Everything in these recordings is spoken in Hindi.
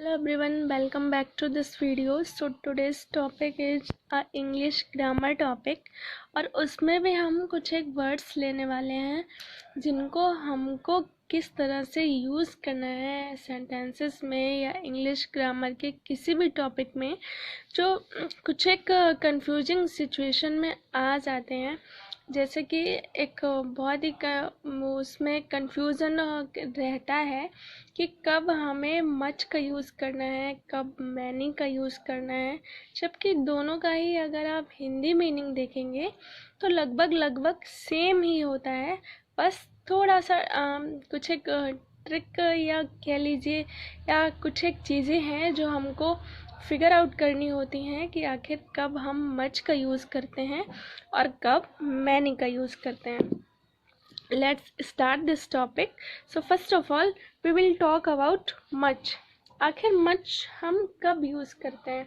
Hello everyone, welcome back to this video. So today's topic is a English grammar topic और उसमें भी हम कुछ एक वर्ड्स लेने वाले हैं जिनको हमको किस तरह से यूज़ करना है सेंटेंसेस में या इंग्लिश ग्रामर के किसी भी टॉपिक में जो कुछ एक कंफ्यूजिंग सिचुएशन में आ जाते हैं। जैसे कि एक बहुत ही उसमें कंफ्यूजन रहता है कि कब हमें मच का यूज़ करना है, कब मैनी का यूज़ करना है, जबकि दोनों का ही अगर आप हिंदी मीनिंग देखेंगे तो लगभग सेम ही होता है। बस थोड़ा सा कुछ एक ट्रिक या कह लीजिए या कुछ एक चीज़ें हैं जो हमको फिगर आउट करनी होती हैं कि आखिर कब हम मच का यूज़ करते हैं और कब मैनी का यूज़ करते हैं। Let's start this topic. So first of all we will talk about much. आखिर much हम कब यूज़ करते हैं?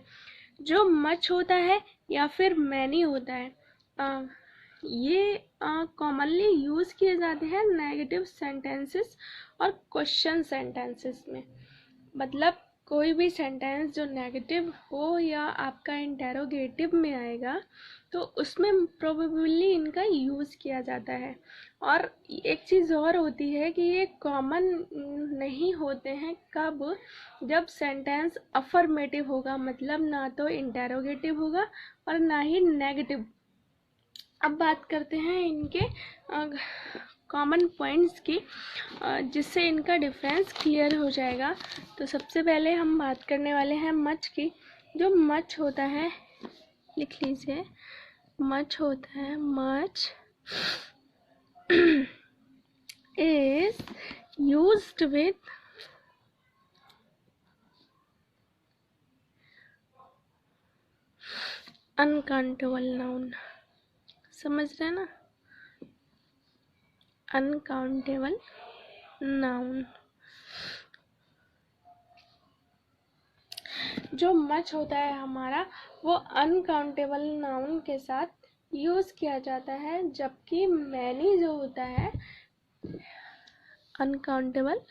जो much होता है या फिर many होता है, ये कॉमनली यूज़ किए जाते हैं नेगेटिव सेंटेंसेस और क्वेश्चन सेंटेंसेस में। मतलब कोई भी सेंटेंस जो नेगेटिव हो या आपका इंटेरोगेटिव में आएगा तो उसमें प्रोबेबली इनका यूज़ किया जाता है। और एक चीज़ और होती है कि ये कॉमन नहीं होते हैं कब, जब सेंटेंस अफर्मेटिव होगा, मतलब ना तो इंटेरोगेटिव होगा और ना ही नेगेटिव। अब बात करते हैं इनके कॉमन पॉइंट्स की जिससे इनका डिफरेंस क्लियर हो जाएगा। तो सबसे पहले हम बात करने वाले हैं मच की। जो मच होता है, लिख लीजिए, मच होता है, much is used with uncountable noun। समझ रहे हैं ना? Uncountable noun. जो मच होता है हमारा वो अनकाउंटेबल नाउन के साथ यूज़ किया जाता है, जबकि मैनी जो होता है अनकाउंटेबल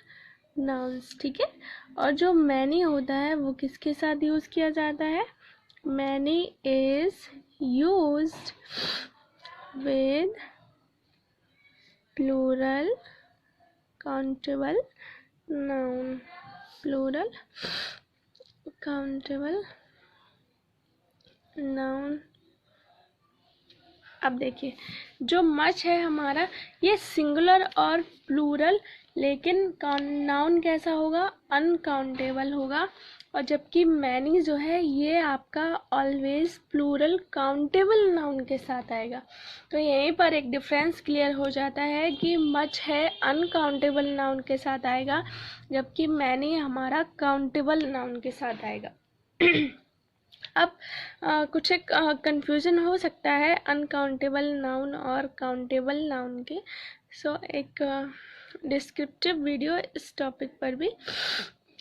नाउन्स। ठीक है। और जो मैनी होता है वो किसके साथ यूज़ किया जाता है? Many is used with plural countable noun. Plural countable noun. अब देखिए, जो मच है हमारा ये सिंगुलर और प्लूरल, लेकिन नाउन कैसा होगा? अनकाउंटेबल होगा। और जबकि मैनी जो है ये आपका ऑलवेज प्लूरल काउंटेबल नाउन के साथ आएगा। तो यहीं पर एक डिफरेंस क्लियर हो जाता है कि मच है अनकाउंटेबल नाउन के साथ आएगा, जबकि मैनी हमारा काउंटेबल नाउन के साथ आएगा। अब कुछ एक कंफ्यूजन हो सकता है अनकाउंटेबल नाउन और काउंटेबल नाउन के। सो एक डिस्क्रिप्टिव वीडियो इस टॉपिक पर भी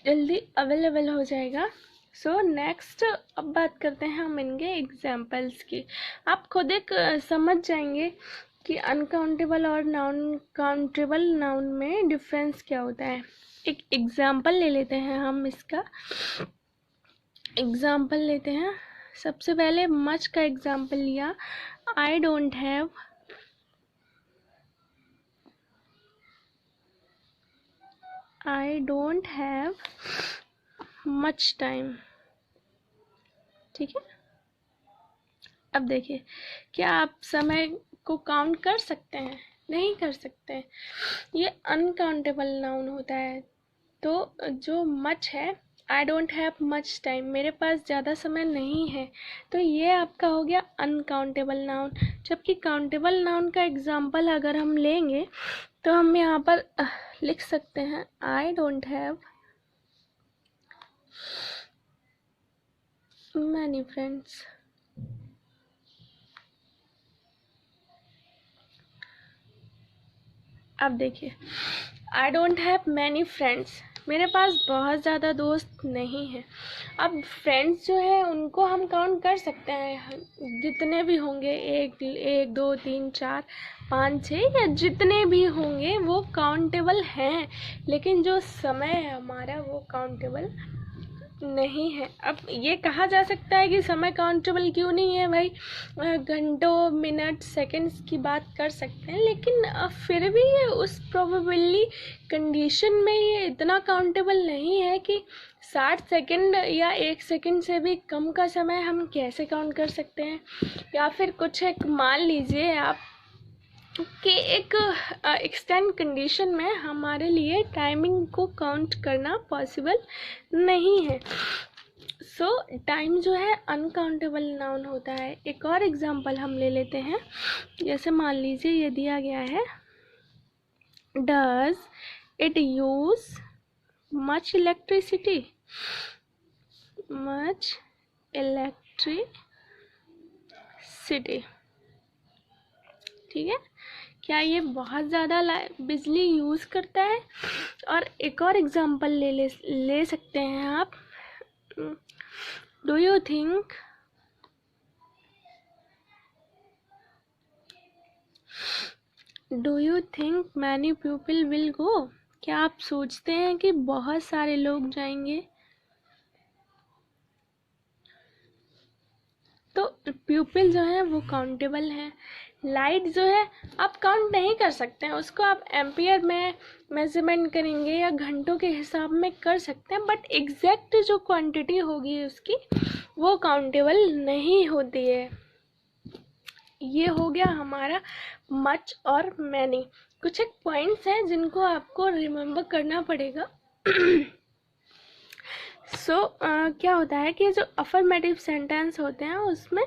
जल्दी अवेलेबल हो जाएगा। सो नेक्स्ट अब बात करते हैं हम इनके एग्जाम्पल्स की। आप खुद एक समझ जाएंगे कि अनकाउंटेबल और नाउन काउंटेबल नाउन में डिफरेंस क्या होता है। एक एग्जाम्पल ले लेते हैं हम इसका। एग्जाम्पल लेते हैं। सबसे पहले मच का एग्जाम्पल लिया। I don't have much time. ठीक है। अब देखिए, क्या आप समय को काउंट कर सकते हैं? नहीं कर सकते। ये अनकाउंटेबल नाउन होता है। तो जो मच है, I don't have much time, मेरे पास ज़्यादा समय नहीं है, तो ये आपका हो गया अनकाउंटेबल नाउन। जबकि काउंटेबल नाउन का एग्जाम्पल अगर हम लेंगे तो हम यहाँ पर लिख सकते हैं I don't have many friends. अब देखिए, I don't have many friends, मेरे पास बहुत ज़्यादा दोस्त नहीं हैं। अब फ्रेंड्स जो है उनको हम काउंट कर सकते हैं, जितने भी होंगे, एक दो तीन चार पाँच छः या जितने भी होंगे वो काउंटेबल हैं। लेकिन जो समय है हमारा वो काउंटेबल नहीं है। अब ये कहा जा सकता है कि समय काउंटेबल क्यों नहीं है भाई, घंटों मिनट सेकंड्स की बात कर सकते हैं, लेकिन फिर भी ये उस प्रोबेबली कंडीशन में ये इतना काउंटेबल नहीं है कि 60 सेकंड या 1 सेकंड से भी कम का समय हम कैसे काउंट कर सकते हैं। या फिर कुछ एक मान लीजिए आप कि एक एक्सटेंड कंडीशन में हमारे लिए टाइमिंग को काउंट करना पॉसिबल नहीं है। सो टाइम जो है अनकाउंटेबल नाउन होता है। एक और एग्जांपल हम ले लेते हैं, जैसे मान लीजिए ये दिया गया है, does it use much electricity, much electricity, ठीक है, क्या ये बहुत ज़्यादा बिजली यूज़ करता है। और एक और एग्जांपल ले सकते हैं आप, do you think many people will go, क्या आप सोचते हैं कि बहुत सारे लोग जाएंगे। तो पीपल जो है वो काउंटेबल है। लाइट जो है आप काउंट नहीं कर सकते हैं, उसको आप एम्पियर में मेजरमेंट करेंगे या घंटों के हिसाब में कर सकते हैं, बट एग्जैक्ट जो क्वांटिटी होगी उसकी वो काउंटेबल नहीं होती है। ये हो गया हमारा मच और मैनी। कुछ एक पॉइंट्स हैं जिनको आपको रिमेम्बर करना पड़ेगा। क्या होता है कि जो अफर्मेटिव सेंटेंस होते हैं उसमें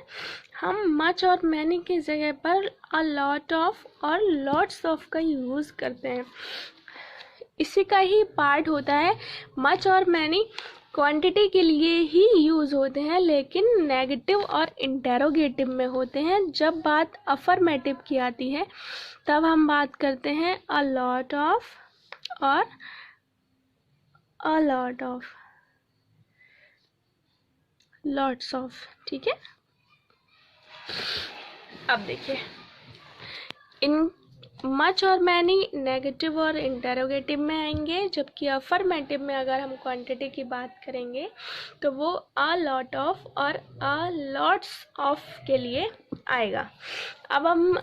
हम मच और मैनी की जगह पर अ लॉट ऑफ और लॉट्स ऑफ का यूज़ करते हैं। इसी का ही पार्ट होता है। मच और मैनी क्वांटिटी के लिए ही यूज़ होते हैं, लेकिन नेगेटिव और इंटेरोगेटिव में होते हैं। जब बात अफर्मेटिव की आती है तब हम बात करते हैं अ लॉट ऑफ और a lot of, lots of, ठीक है। अब देखिए, इन मच और मैनी नेगेटिव और इंटेरोगेटिव में आएंगे, जबकि अफर्मेटिव में अगर हम क्वांटिटी की बात करेंगे तो वो अ लॉट ऑफ और अ लॉट्स ऑफ के लिए आएगा। अब हम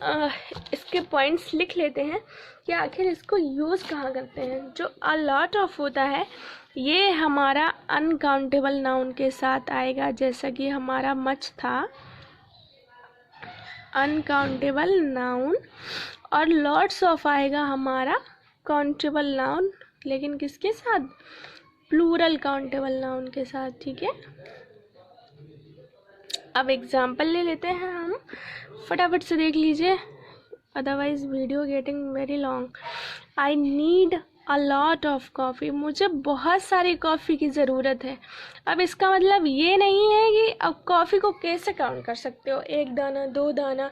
इसके पॉइंट्स लिख लेते हैं कि आखिर इसको यूज़ कहाँ करते हैं। जो अ लॉट ऑफ होता है ये हमारा अनकाउंटेबल नाउन के साथ आएगा, जैसा कि हमारा मच था अनकाउंटेबल नाउन, और लॉट्स ऑफ आएगा हमारा काउंटेबल नाउन, लेकिन किसके साथ, प्लूरल काउंटेबल नाउन के साथ, ठीक है। अब एग्जाम्पल ले लेते हैं हम, फटाफट से देख लीजिए, otherwise video getting very long. I need a lot of coffee, मुझे बहुत सारी कॉफ़ी की ज़रूरत है। अब इसका मतलब ये नहीं है कि अब कॉफ़ी को कैसे काउंट कर सकते हो, 1 दाना 2 दाना,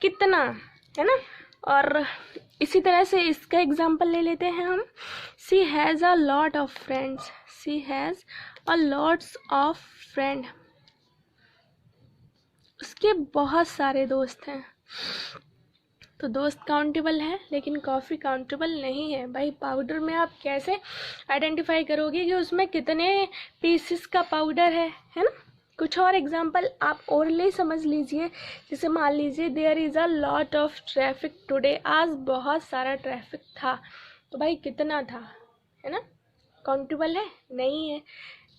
कितना, है ना। और इसी तरह से इसका एग्जाम्पल ले लेते हैं हम, she has a lot of friends, she has a lots of friend, उसके बहुत सारे दोस्त हैं। तो दोस्त काउंटेबल है लेकिन कॉफ़ी काउंटेबल नहीं है। भाई पाउडर में आप कैसे आइडेंटिफाई करोगे कि उसमें कितने पीसेस का पाउडर है ना। कुछ और एग्जांपल आप ओरली समझ लीजिए, जैसे मान लीजिए there is a lot of traffic today, आज बहुत सारा ट्रैफिक था। तो भाई कितना था, है ना, काउंटेबल है नहीं है।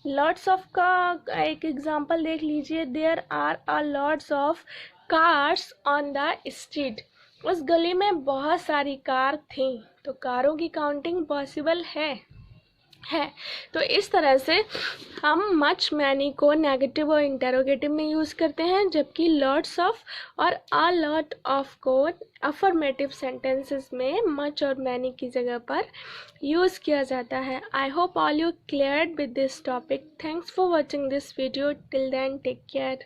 लॉट्स ऑफ का एक एग्जांपल देख लीजिए, there are a lots of cars on the street, उस गली में बहुत सारी कार थी, तो कारों की काउंटिंग पॉसिबल है। तो इस तरह से हम मच मैनी को नेगेटिव और इंटेरोगेटिव में यूज़ करते हैं, जबकि लॉट्स ऑफ और अ लॉट ऑफ को अफर्मेटिव सेंटेंसेस में मच और मैनी की जगह पर यूज़ किया जाता है। I hope all you cleared with this topic. Thanks for watching this video. Till then take care.